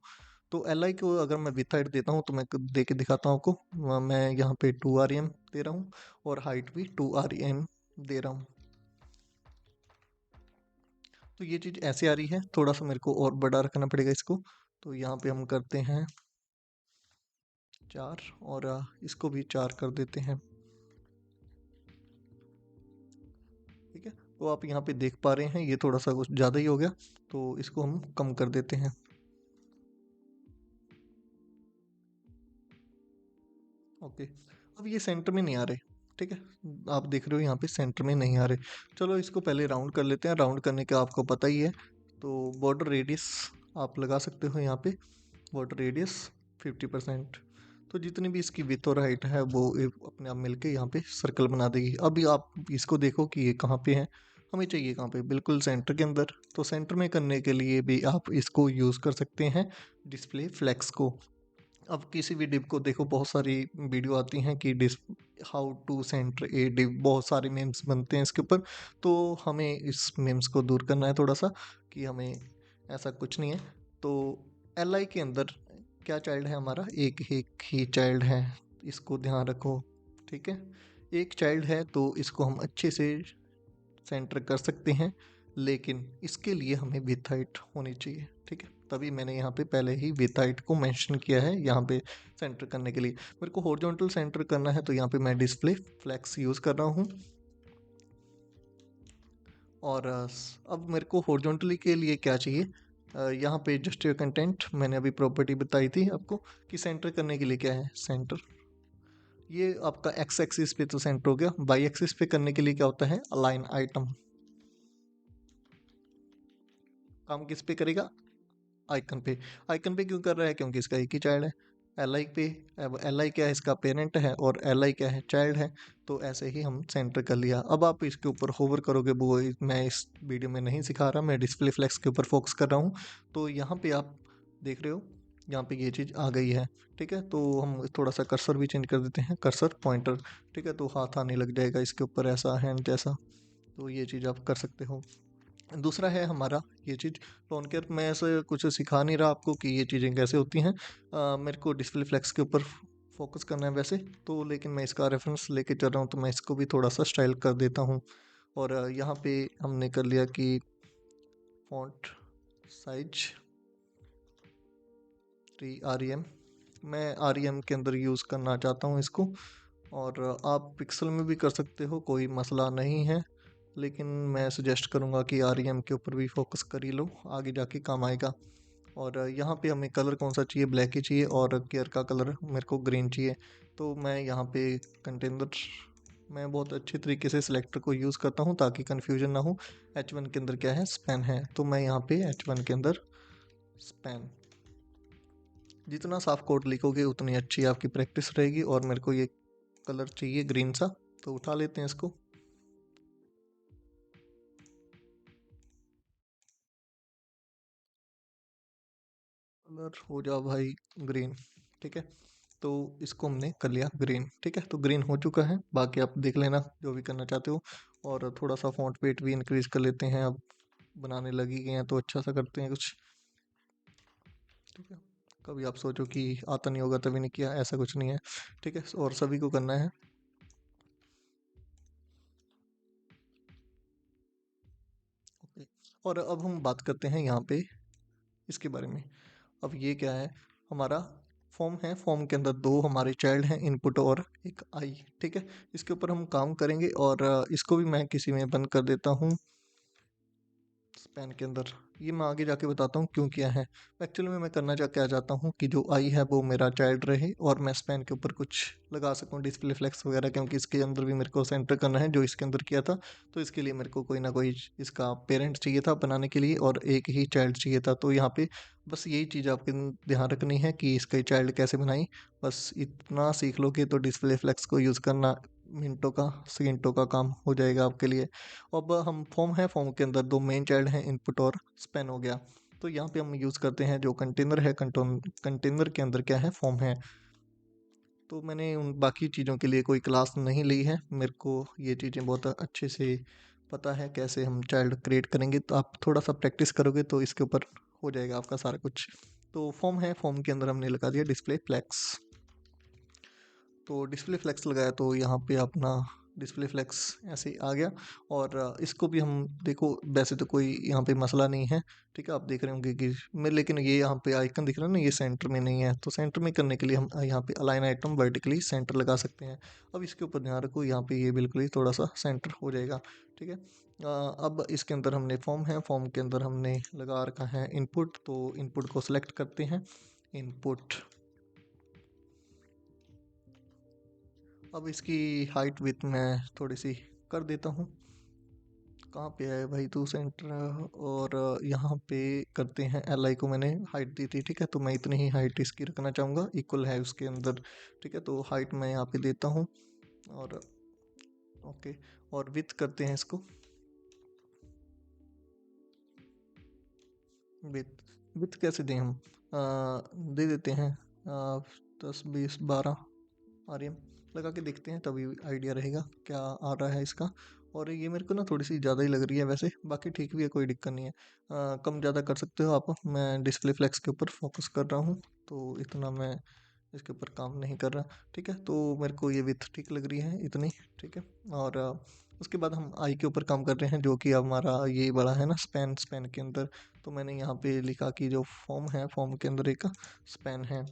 तो एल आई को अगर मैं विथ हाइट देता हूँ तो मैं दे के दिखाता हूँ आपको। मैं यहाँ पे 2 आर एम दे रहा हूँ और हाइट भी 2 आर एम दे रहा हूँ। तो ये चीज़ ऐसे आ रही है, थोड़ा सा मेरे को और बड़ा रखना पड़ेगा इसको। तो यहाँ पे हम करते हैं 4, और इसको भी 4 कर देते हैं, ठीक है। तो आप यहाँ पे देख पा रहे हैं ये थोड़ा सा कुछ ज़्यादा ही हो गया, तो इसको हम कम कर देते हैं। ओके, अब ये सेंटर में नहीं आ रहे, ठीक है। आप देख रहे हो यहाँ पे सेंटर में नहीं आ रहे। चलो इसको पहले राउंड कर लेते हैं, राउंड करने का आपको पता ही है। तो बॉर्डर रेडियस आप लगा सकते हो यहाँ पे, बॉर्डर रेडियस 50%। तो जितनी भी इसकी विथ और हाइट है वो अपने आप मिलके यहाँ पे सर्कल बना देगी। अभी आप इसको देखो कि ये कहाँ पे है। हमें चाहिए कहाँ पे, बिल्कुल सेंटर के अंदर। तो सेंटर में करने के लिए भी आप इसको यूज़ कर सकते हैं, डिस्प्ले फ्लेक्स को। अब किसी भी डिव को देखो, बहुत सारी वीडियो आती हैं कि this how to center a div, बहुत सारे मेम्स बनते हैं इसके ऊपर। तो हमें इस मेम्स को दूर करना है थोड़ा सा, कि हमें ऐसा कुछ नहीं है। तो एल आई के अंदर क्या चाइल्ड है हमारा, एक एक ही चाइल्ड है, इसको ध्यान रखो। ठीक है, एक चाइल्ड है तो इसको हम अच्छे से सेंटर कर सकते हैं, लेकिन इसके लिए हमें विथ हाइट होनी चाहिए। ठीक है, तभी मैंने यहाँ पे पहले ही विथ हाइट को मेंशन किया है यहाँ पे सेंटर करने के लिए। मेरे को हॉरिजॉन्टल सेंटर करना है तो यहाँ पे मैं डिस्प्ले फ्लेक्स यूज़ कर रहा हूँ। और अब मेरे को हॉरिजॉन्टली के लिए क्या चाहिए, यहाँ पे जस्ट कंटेंट मैंने अभी प्रॉपर्टी बताई थी आपको कि सेंटर करने के लिए क्या है, सेंटर। ये आपका एक्स एक्सिस पे तो सेंटर हो गया, वाई एक्सिस पे करने के लिए क्या होता है, अलाइन आइटम। काम किस पे करेगा, आइकन पे। आइकन पे क्यों कर रहा है, क्योंकि इसका एक ही चाइल्ड है, एल आई पे। अब एल आई क्या है, इसका पेरेंट है, और एल आई क्या है, चाइल्ड है। तो ऐसे ही हम सेंटर कर लिया। अब आप इसके ऊपर होवर करोगे, वो मैं इस वीडियो में नहीं सिखा रहा, मैं डिस्प्ले फ्लेक्स के ऊपर फोकस कर रहा हूँ। तो यहाँ पे आप देख रहे हो, यहाँ पे ये चीज़ आ गई है। ठीक है, तो हम थोड़ा सा कर्सर भी चेंज कर देते हैं, कर्सर पॉइंटर। ठीक है, तो हाथ आने लग जाएगा इसके ऊपर, ऐसा हैंड जैसा। तो ये चीज़ आप कर सकते हो। दूसरा है हमारा ये चीज़, टोन केयर। मैं ऐसे कुछ सिखा नहीं रहा आपको कि ये चीज़ें कैसे होती हैं। मेरे को डिस्प्ले फ्लेक्स के ऊपर फोकस करना है वैसे तो, लेकिन मैं इसका रेफरेंस लेके चल रहा हूँ, तो मैं इसको भी थोड़ा सा स्टाइल कर देता हूँ। और यहाँ पे हमने कर लिया कि फॉन्ट साइज 3 REM, मैं REM के अंदर यूज़ करना चाहता हूँ इसको। और आप पिक्सल में भी कर सकते हो, कोई मसला नहीं है, लेकिन मैं सजेस्ट करूँगा कि REM के ऊपर भी फोकस कर ही लो, आगे जाके काम आएगा। और यहाँ पे हमें कलर कौन सा चाहिए, ब्लैक ही चाहिए, और केयर का कलर मेरे को ग्रीन चाहिए। तो मैं यहाँ पे कंटेनर, मैं बहुत अच्छे तरीके से सिलेक्टर को यूज़ करता हूँ ताकि कन्फ्यूजन ना हो। H1 के अंदर क्या है, स्पैन है, तो मैं यहाँ पे H1 के अंदर स्पैन। जितना साफ कोड लिखोगे उतनी अच्छी आपकी प्रैक्टिस रहेगी। और मेरे को ये कलर चाहिए ग्रीन सा, तो उठा लेते हैं इसको। कलर हो जा भाई ग्रीन। ठीक है, तो इसको हमने कर लिया ग्रीन। ठीक है, तो ग्रीन हो चुका है, बाकी आप देख लेना जो भी करना चाहते हो। और थोड़ा सा फॉन्ट वेट भी इंक्रीज कर लेते हैं, अब बनाने लगी गए हैं तो अच्छा सा करते हैं कुछ। ठीक है, कभी आप सोचो कि आता नहीं होगा तभी नहीं किया, ऐसा कुछ नहीं है। ठीक है, और सभी को करना है। ओके, और अब हम बात करते हैं यहाँ पे इसके बारे में। अब ये क्या है, हमारा फॉर्म है, फॉर्म के अंदर दो हमारे चाइल्ड हैं, इनपुट और एक आई। ठीक है, इसके ऊपर हम काम करेंगे। और इसको भी मैं किसी में बंद कर देता हूँ, स्पैन के अंदर। ये मैं आगे जाके बताता हूँ क्यों किया है। एक्चुअली में मैं करना क्या चाहता हूँ कि जो आई है वो मेरा चाइल्ड रहे, और मैं स्पैन के ऊपर कुछ लगा सकूँ, डिस्प्ले फ्लेक्स वगैरह, क्योंकि इसके अंदर भी मेरे को सेंटर करना है जो इसके अंदर किया था। तो इसके लिए मेरे को कोई ना कोई इसका पेरेंट चाहिए था बनाने के लिए, और एक ही चाइल्ड चाहिए था। तो यहाँ पे बस यही चीज़ आपके ध्यान रखनी है कि इसका चाइल्ड कैसे बनाई। बस इतना सीख लो कि तो डिस्प्ले फ्लेक्स को यूज़ करना मिनटों का, सेकंडों का काम हो जाएगा आपके लिए। अब हम फॉर्म है, फॉर्म के अंदर दो मेन चाइल्ड हैं, इनपुट और स्पैन हो गया। तो यहाँ पे हम यूज़ करते हैं जो कंटेनर है, कंटेनर के अंदर क्या है, फॉर्म है। तो मैंने उन बाकी चीज़ों के लिए कोई क्लास नहीं ली है, मेरे को ये चीज़ें बहुत अच्छे से पता है कैसे हम चाइल्ड क्रिएट करेंगे। तो आप थोड़ा सा प्रैक्टिस करोगे तो इसके ऊपर हो जाएगा आपका सारा कुछ। तो फॉर्म है, फॉर्म के अंदर हमने लगा दिया डिस्प्ले फ्लेक्स। तो डिस्प्ले फ्लेक्स लगाया तो यहाँ पे अपना डिस्प्ले फ्लेक्स ऐसे ही आ गया। और इसको भी हम देखो, वैसे तो कोई यहाँ पे मसला नहीं है। ठीक है, आप देख रहे होंगे कि मैं, लेकिन ये यहाँ पे आइकन दिख रहा है ना, ये सेंटर में नहीं है। तो सेंटर में करने के लिए हम यहाँ पे अलाइन आइटम वर्टिकली सेंटर लगा सकते हैं। अब इसके ऊपर ध्यान रखो, यहाँ पे ये बिल्कुल ही थोड़ा सा सेंटर हो जाएगा। ठीक है, अब इसके अंदर हमने फॉर्म है, फॉर्म के अंदर हमने लगा रखा है इनपुट। तो इनपुट को सिलेक्ट करते हैं, इनपुट। अब इसकी हाइट विथ मैं थोड़ी सी कर देता हूँ। कहाँ पे है भाई तू सेंटर। और यहाँ पे करते हैं, एल आई को मैंने हाइट दी थी। ठीक है, तो मैं इतनी ही हाइट इसकी रखना चाहूँगा, इक्वल है उसके अंदर। ठीक है, तो हाइट मैं यहाँ पे देता हूँ। और ओके, और विथ करते हैं इसको विथ विथ कैसे दें हम? दे देते हैं 10 20 12 आरएम लगा के देखते हैं, तभी आइडिया रहेगा क्या आ रहा है इसका। और ये मेरे को ना थोड़ी सी ज़्यादा ही लग रही है वैसे, बाकी ठीक भी है, कोई दिक्कत नहीं है। कम ज़्यादा कर सकते हो आप, मैं डिस्प्ले फ्लेक्स के ऊपर फोकस कर रहा हूँ, तो इतना मैं इसके ऊपर काम नहीं कर रहा। ठीक है, तो मेरे को ये विथ ठीक लग रही है इतनी। ठीक है, और उसके बाद हम आई के ऊपर काम कर रहे हैं, जो कि हमारा ये बड़ा है ना स्पैन, स्पैन के अंदर तो मैंने यहाँ पे लिखा कि जो फॉर्म है, फॉर्म के अंदर एक स्पैन है।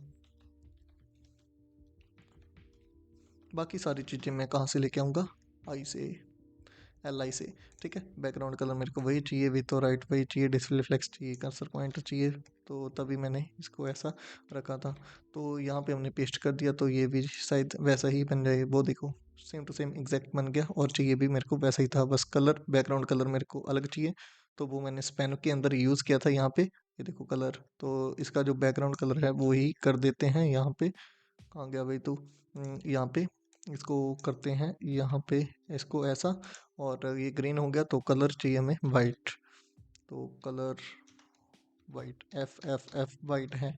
बाकी सारी चीज़ें मैं कहाँ से लेके आऊँगा? आई से, एल आई से। ठीक है, बैकग्राउंड कलर मेरे को वही चाहिए, विथ और राइट वही चाहिए, डिस्प्ले फ्लेक्स चाहिए, कर्सर पॉइंटर चाहिए, तो तभी मैंने इसको ऐसा रखा था। तो यहाँ पे हमने पेस्ट कर दिया, तो ये भी शायद वैसा ही बन जाए, वो देखो सेम टू सेम एग्जैक्ट बन गया, और चाहिए भी मेरे को वैसा ही था, बस कलर बैकग्राउंड कलर मेरे को अलग चाहिए। तो वो मैंने स्पेन के अंदर यूज़ किया था यहाँ पे, ये देखो कलर, तो इसका जो बैकग्राउंड कलर है वो ही कर देते हैं यहाँ पे। कहाँ गया भाई तू? यहाँ पे इसको करते हैं यहाँ पे, इसको ऐसा, और ये ग्रीन हो गया, तो कलर चाहिए हमें वाइट, तो colour white, F F F white है।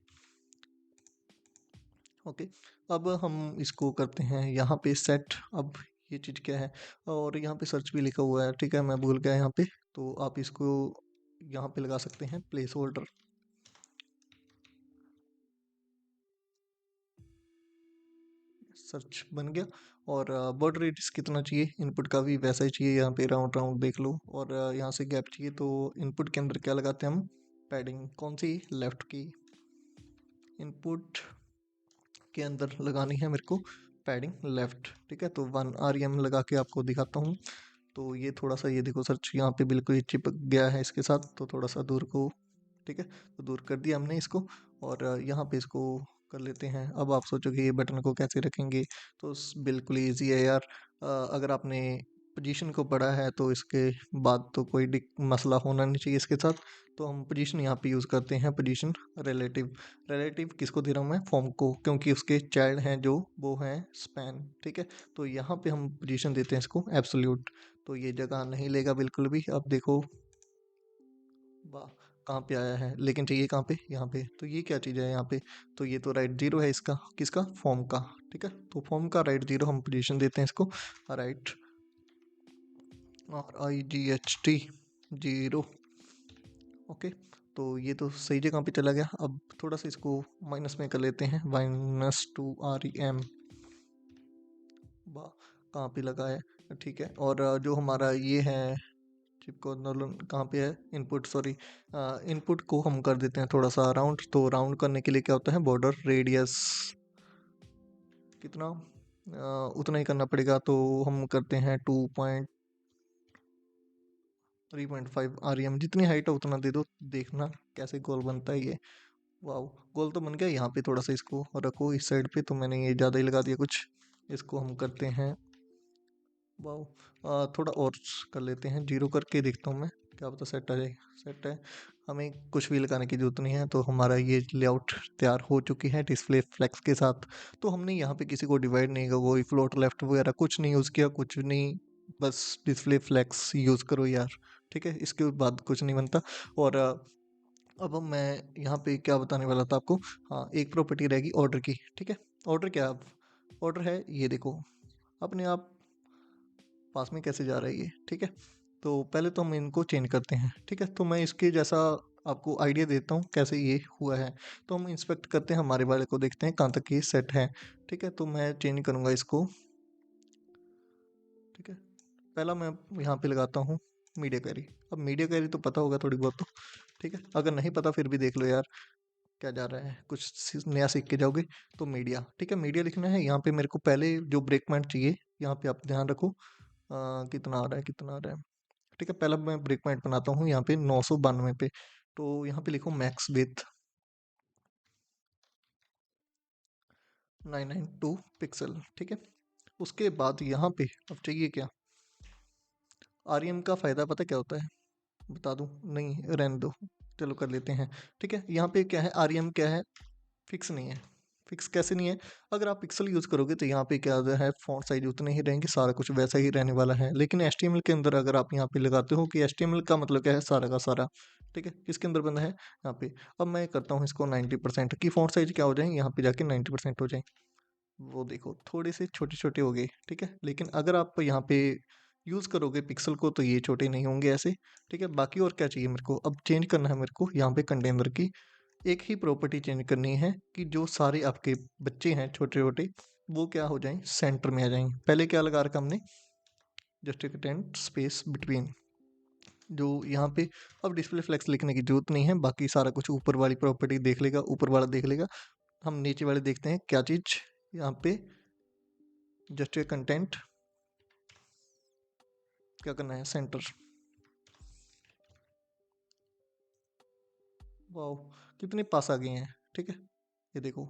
ओके, अब हम इसको करते हैं यहाँ पे सेट। अब ये चीज़ क्या है, और यहाँ पे सर्च भी लिखा हुआ है, ठीक है मैं भूल गया यहाँ पे, तो आप इसको यहाँ पे लगा सकते हैं प्लेस होल्डर। सर्च बन गया। और बॉर्डर रेडियस कितना चाहिए, इनपुट का भी वैसा ही चाहिए, यहाँ पे राउंड राउंड देख लो। और यहाँ से गैप चाहिए, तो इनपुट के अंदर क्या लगाते हैं हम? पैडिंग। कौन सी? लेफ्ट की। इनपुट के अंदर लगानी है मेरे को पैडिंग लेफ्ट। ठीक है, तो 1 REM लगा के आपको दिखाता हूँ। तो ये थोड़ा सा, ये देखो सर्च यहाँ पे बिल्कुल ही चिपक गया है इसके साथ, तो थोड़ा सा दूर को। ठीक है, तो दूर कर दिया हमने इसको, और यहाँ पे इसको कर लेते हैं। अब आप सोचोगे ये बटन को कैसे रखेंगे, तो बिल्कुल ईजी है यार। अगर आपने पोजीशन को पढ़ा है तो इसके बाद तो कोई मसला होना नहीं चाहिए इसके साथ। तो हम पोजीशन यहाँ पे यूज़ करते हैं, पोजीशन रिलेटिव। रिलेटिव किसको दे रहा हूँ मैं? फॉर्म को, क्योंकि उसके चाइल्ड हैं जो, वो हैं स्पैन। ठीक है, तो यहाँ पे हम पोजीशन देते हैं इसको एब्सोल्यूट, तो ये जगह नहीं लेगा बिल्कुल भी। अब देखो, वाह, कहाँ पे आया है, लेकिन चाहिए कहाँ पे? यहाँ पे। तो ये क्या चीज़ है यहाँ पे? तो ये तो राइट जीरो है इसका, किसका? फॉर्म का। ठीक है, तो फॉर्म का राइट जीरो हम पोजीशन देते हैं इसको, राइट RIGHT जीरो। ओके, तो ये तो सही जगह पे चला गया। अब थोड़ा सा इसको माइनस में कर लेते हैं, -2 REM। वाह, कहाँ पे लगा है? ठीक है, और जो हमारा ये है चिपको आंदोलन कहाँ पे है? इनपुट, सॉरी, इनपुट को हम कर देते हैं थोड़ा सा राउंड। तो राउंड करने के लिए क्या होता है? बॉर्डर रेडियस कितना? उतना ही करना पड़ेगा, तो हम करते हैं 3.5 REM। जितनी हाइट है उतना दे दो, देखना कैसे गोल बनता है ये। वाह, गोल तो बन गया। यहाँ पे थोड़ा सा इसको रखो इस साइड पे, तो मैंने ये ज़्यादा ही लगा दिया कुछ। इसको हम करते हैं, वाह, थोड़ा और कर लेते हैं, जीरो करके देखता हूँ मैं, क्या पता सेट आ जाए। सेट है, हमें कुछ भी लगाने की जरूरत नहीं है। तो हमारा ये लेआउट तैयार हो चुकी है डिस्प्ले फ्लेक्स के साथ। तो हमने यहाँ पे किसी को डिवाइड नहीं किया, कोई फ्लोट लेफ्ट वगैरह कुछ नहीं यूज़ किया, कुछ नहीं, बस डिस्प्ले फ्लेक्स यूज़ करो यार। ठीक है, इसके बाद कुछ नहीं बनता। और अब मैं यहाँ पे क्या बताने वाला था आपको? हाँ, एक प्रॉपर्टी रहेगी ऑर्डर की। ठीक है, ऑर्डर क्या? अब ऑर्डर है, ये देखो अपने आप पास में कैसे जा रहा है ये। ठीक है, तो पहले तो हम इनको चेंज करते हैं। ठीक है, तो मैं इसके जैसा आपको आइडिया देता हूँ कैसे ये हुआ है। तो हम इंस्पेक्ट करते हैं, हमारे वाले को देखते हैं कहाँ तक ये सेट है। ठीक है, तो मैं चेंज करूँगा इसको। ठीक है, पहला मैं यहाँ पे लगाता हूँ मीडिया क्वेरी। अब मीडिया क्वेरी तो पता होगा थोड़ी बहुत तो। ठीक है, अगर नहीं पता फिर भी देख लो यार, क्या जा रहा है, कुछ नया सीख के जाओगे। तो मीडिया, ठीक है, मीडिया लिखना है। यहाँ पे मेरे को पहले जो ब्रेक पॉइंट चाहिए, यहाँ पे आप ध्यान रखो। कितना आ रहा है, कितना आ रहा है? ठीक है, पहला मैं ब्रेक पॉइंट बनाता हूँ यहाँ पे 992 पे। तो यहाँ पे लिखो मैक्स विथ 992 पिक्सल। ठीक है, उसके बाद यहाँ पे अब चाहिए क्या? REM का फ़ायदा पता क्या होता है? बता दूँ? नहीं, रहने दो, चलो कर लेते हैं। ठीक है, यहाँ पे क्या है, REM क्या है? फिक्स नहीं है। फिक्स कैसे नहीं है? अगर आप पिक्सल यूज़ करोगे तो यहाँ पे क्या जो है फ़ॉन्ट साइज़ उतने ही रहेंगे, सारा कुछ वैसा ही रहने वाला है। लेकिन एचटीएमएल के अंदर अगर आप यहाँ पे लगाते हो कि एचटीएमएल का मतलब क्या है, सारा का सारा, ठीक है? किसके अंदर बंदा है? यहाँ पे। अब मैं करता हूँ इसको 90% की फ़ॉन्ट साइज़ क्या हो जाए यहाँ पे जाके 90% हो जाए। वो देखो थोड़े से छोटे-छोटे हो गए, ठीक है? लेकिन अगर आप यहाँ पे यूज़ करोगे पिक्सल को तो ये छोटे नहीं होंगे ऐसे, ठीक है? बाकी और क्या चाहिए मेरे को? अब चेंज करना है मेरे को यहाँ पे कंटेनर की एक ही प्रॉपर्टी चेंज करनी है कि जो सारे आपके बच्चे हैं छोटे-छोटे वो क्या हो जाएँ, सेंटर में आ जाएँ। पहले क्या लगा रखा हमने? जस्ट एक टेंट स्पेस बिटवीन, जो यहाँ पे अब डिस्प्ले फ्लेक्स लिखने की ज़रूरत नहीं है, बाकी सारा कुछ ऊपर वाली प्रॉपर्टी देख लेगा, ऊपर वाला देख लेगा। हम नीचे वाले देखते हैं क्या चीज़ यहाँ पे, जस्ट ए कंटेंट क्या करना है, सेंटर। वाओ! कितने पास आ गए हैं, ठीक है? ये देखो,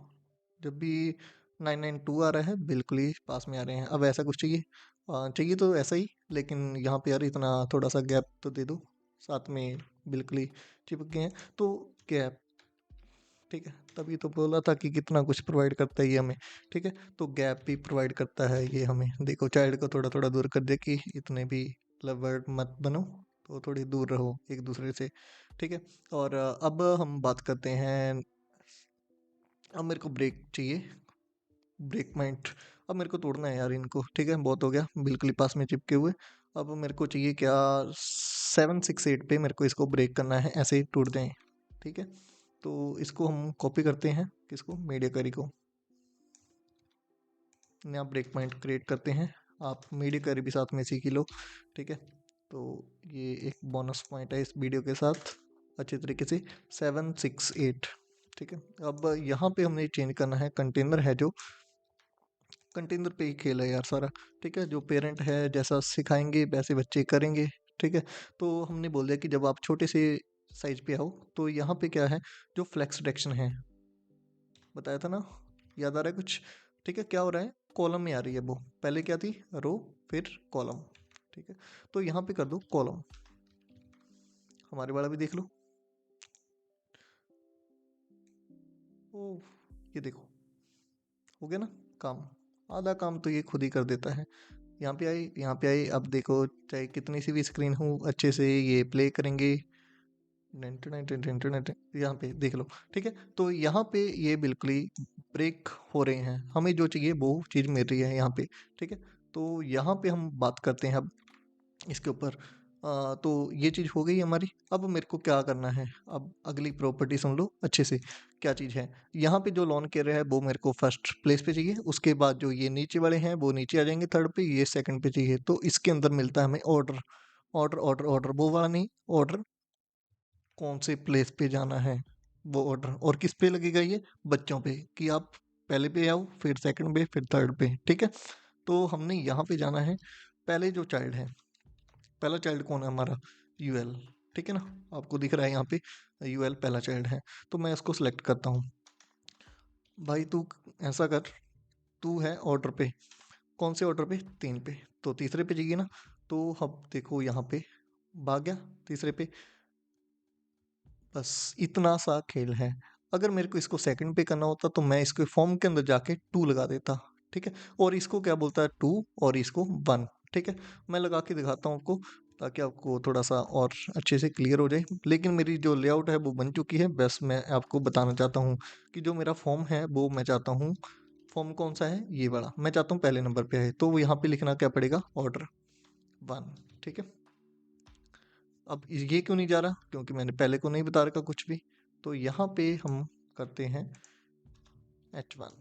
जब भी 992 आ रहा है बिल्कुल ही पास में आ रहे हैं। अब ऐसा कुछ चाहिए? चाहिए तो ऐसा ही, लेकिन यहाँ पे यार इतना थोड़ा-सा गैप तो दे दो, साथ में बिल्कुल ही चिपक गए हैं। तो गैप, ठीक है? तभी तो बोला था कि कितना कुछ प्रोवाइड करता है ये हमें, ठीक है? तो गैप भी प्रोवाइड करता है ये हमें। देखो चाइल्ड को थोड़ा-थोड़ा दूर कर दे कि इतने भी लवर्ड मत बनो, तो थोड़ी दूर रहो एक दूसरे से, ठीक है? और अब हम बात करते हैं, अब मेरे को ब्रेक चाहिए, ब्रेक पॉइंट। अब मेरे को तोड़ना है यार इनको, ठीक है? बहुत हो गया बिल्कुल ही पास में चिपके हुए। अब मेरे को चाहिए क्या, 768 पे मेरे को इसको ब्रेक करना है, ऐसे ही टूट जाएं, ठीक है? तो इसको हम कॉपी करते हैं, किसको, मीडिया क्वेरी को। यहाँ ब्रेक पॉइंट क्रिएट करते हैं, आप मीडिया क्वेरी भी साथ में सीख ही लो, ठीक है? तो ये एक बोनस पॉइंट है इस वीडियो के साथ, अच्छे तरीके से 768, ठीक है? अब यहाँ पे हमने चेंज करना है, कंटेनर है जो, कंटेनर पे ही खेल है यार सारा, ठीक है? जो पेरेंट है जैसा सिखाएंगे वैसे बच्चे करेंगे, ठीक है? तो हमने बोल दिया कि जब आप छोटे से साइज पे आओ तो यहाँ पे क्या है, जो फ्लेक्स डायरेक्शन है, बताया था ना, याद आ रहा है कुछ? ठीक है, क्या हो रहा है, कॉलम में आ रही है वो, पहले क्या थी, रो, फिर कॉलम, ठीक है? तो यहाँ पे कर दो कॉलम। हमारे वाला भी देख लो, ओ ये देखो हो गया ना काम, आधा काम तो ये खुद ही कर देता है। यहाँ पे आई, यहाँ पे आई, अब देखो चाहे कितनी सी भी स्क्रीन हो अच्छे से ये प्ले करेंगे। यहाँ पे देख लो, ठीक है? तो यहाँ पे ये बिल्कुल ही ब्रेक हो रहे हैं, हमें जो चाहिए वो चीज़ मिल रही है यहाँ पे, ठीक है? तो यहाँ पे हम बात करते हैं अब इसके ऊपर। तो ये चीज़ हो गई हमारी। अब मेरे को क्या करना है, अब अगली प्रॉपर्टी सुन लो अच्छे से, क्या चीज़ है यहाँ पे, जो लॉन कैरियर है वो मेरे को फर्स्ट प्लेस पे चाहिए, उसके बाद जो ये नीचे वाले हैं वो नीचे आ जाएंगे थर्ड पे, ये सेकंड पे चाहिए। तो इसके अंदर मिलता है हमें ऑर्डर, ऑर्डर ऑर्डर ऑर्डर, वो वाला नहीं, ऑर्डर कौन से प्लेस पे जाना है वो ऑर्डर, और किस पे लगेगा ये, बच्चों पे, कि आप पहले पे आओ फिर सेकंड पे फिर थर्ड पे, ठीक है? तो हमने यहाँ पे जाना है, पहले जो चाइल्ड है, पहला चाइल्ड कौन है हमारा, यूएल, ठीक है ना? आपको दिख रहा है यहाँ पे यूएल पहला चाइल्ड है, तो मैं इसको सिलेक्ट करता हूँ। भाई तू ऐसा कर, तू है ऑर्डर पे, कौन से ऑर्डर पे, 3 पे, तो तीसरे पे चाहिए ना? तो अब देखो यहाँ पे भाग गया तीसरे पे, बस इतना सा खेल है। अगर मेरे को इसको सेकंड पे करना होता तो मैं इसके फॉर्म के अंदर जाके 2 लगा देता, ठीक है? और इसको क्या बोलता है, 2, और इसको 1, ठीक है? मैं लगा के दिखाता हूँ आपको, ताकि आपको थोड़ा सा और अच्छे से क्लियर हो जाए। लेकिन मेरी जो लेआउट है वो बन चुकी है, बस मैं आपको बताना चाहता हूँ कि जो मेरा फॉर्म है वो मैं चाहता हूँ, फॉर्म कौन सा है, ये वाला मैं चाहता हूँ पहले नंबर पे है, तो वो यहाँ पे लिखना क्या पड़ेगा, ऑर्डर 1, ठीक है? अब ये क्यों नहीं जा रहा, क्योंकि मैंने पहले को नहीं बता रखा कुछ भी। तो यहाँ पे हम करते हैं H1,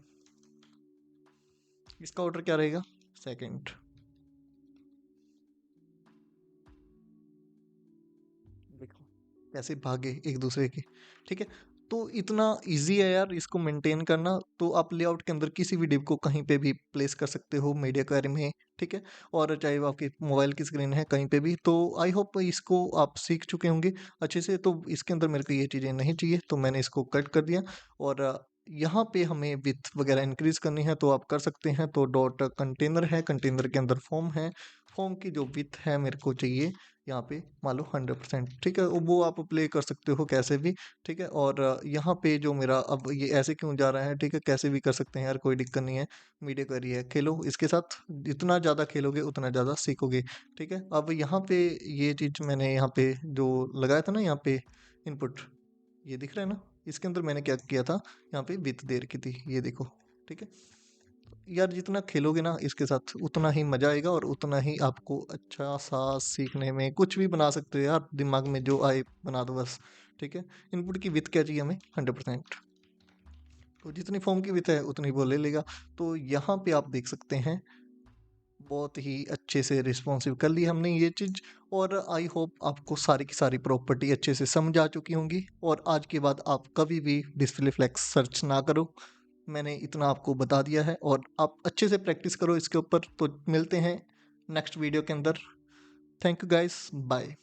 इसका ऑर्डर क्या रहेगा, सेकंड। देखो कैसे भागे एक दूसरे के, ठीक है? तो इतना इजी है यार इसको मेंटेन करना। तो आप लेआउट के अंदर किसी भी डिव को कहीं पे भी प्लेस कर सकते हो मीडिया क्वेरी में, ठीक है? और चाहे वो आपकी मोबाइल की स्क्रीन है कहीं पे भी। तो आई होप इसको आप सीख चुके होंगे अच्छे से। तो इसके अंदर मेरे को ये चीज़ें नहीं चाहिए तो मैंने इसको कट कर दिया। और यहाँ पे हमें विथ वगैरह इंक्रीज करनी है तो आप कर सकते हैं। तो डॉट कंटेनर है, कंटेनर के अंदर फॉर्म है, फॉर्म की जो विथ है मेरे को चाहिए यहाँ पे मान लो 100%, ठीक है। वो आप प्ले कर सकते हो कैसे भी, ठीक है। और यहाँ पे जो मेरा अब ये ऐसे क्यों जा रहा है, ठीक है, कैसे भी कर सकते हैं यार, कोई दिक्कत नहीं है। मीडिया करी है, खेलो इसके साथ, जितना ज़्यादा खेलोगे उतना ज़्यादा सीखोगे, ठीक है। अब यहाँ पे ये चीज़ मैंने यहाँ पे जो लगाया था ना, यहाँ पे इनपुट, ये दिख रहा है ना, इसके अंदर मैंने क्या किया था, यहाँ पे विथ दे रखी थी, ये देखो, ठीक है। यार जितना खेलोगे ना इसके साथ उतना ही मजा आएगा और उतना ही आपको अच्छा सा सीखने में, कुछ भी बना सकते हो यार, दिमाग में जो आए बना दो बस, ठीक है। इनपुट की विथ क्या चाहिए हमें, 100%, तो जितनी फॉर्म की विथ है उतनी वो ले लेगा। तो यहाँ पे आप देख सकते हैं बहुत ही अच्छे से रिस्पॉन्सिव कर ली हमने ये चीज़। और आई होप आपको सारी की सारी प्रॉपर्टी अच्छे से समझ आ चुकी होंगी और आज के बाद आप कभी भी डिस्प्ले फ्लेक्स सर्च ना करो। मैंने इतना आपको बता दिया है और आप अच्छे से प्रैक्टिस करो इसके ऊपर। तो मिलते हैं नेक्स्ट वीडियो के अंदर। Thank you guys, bye.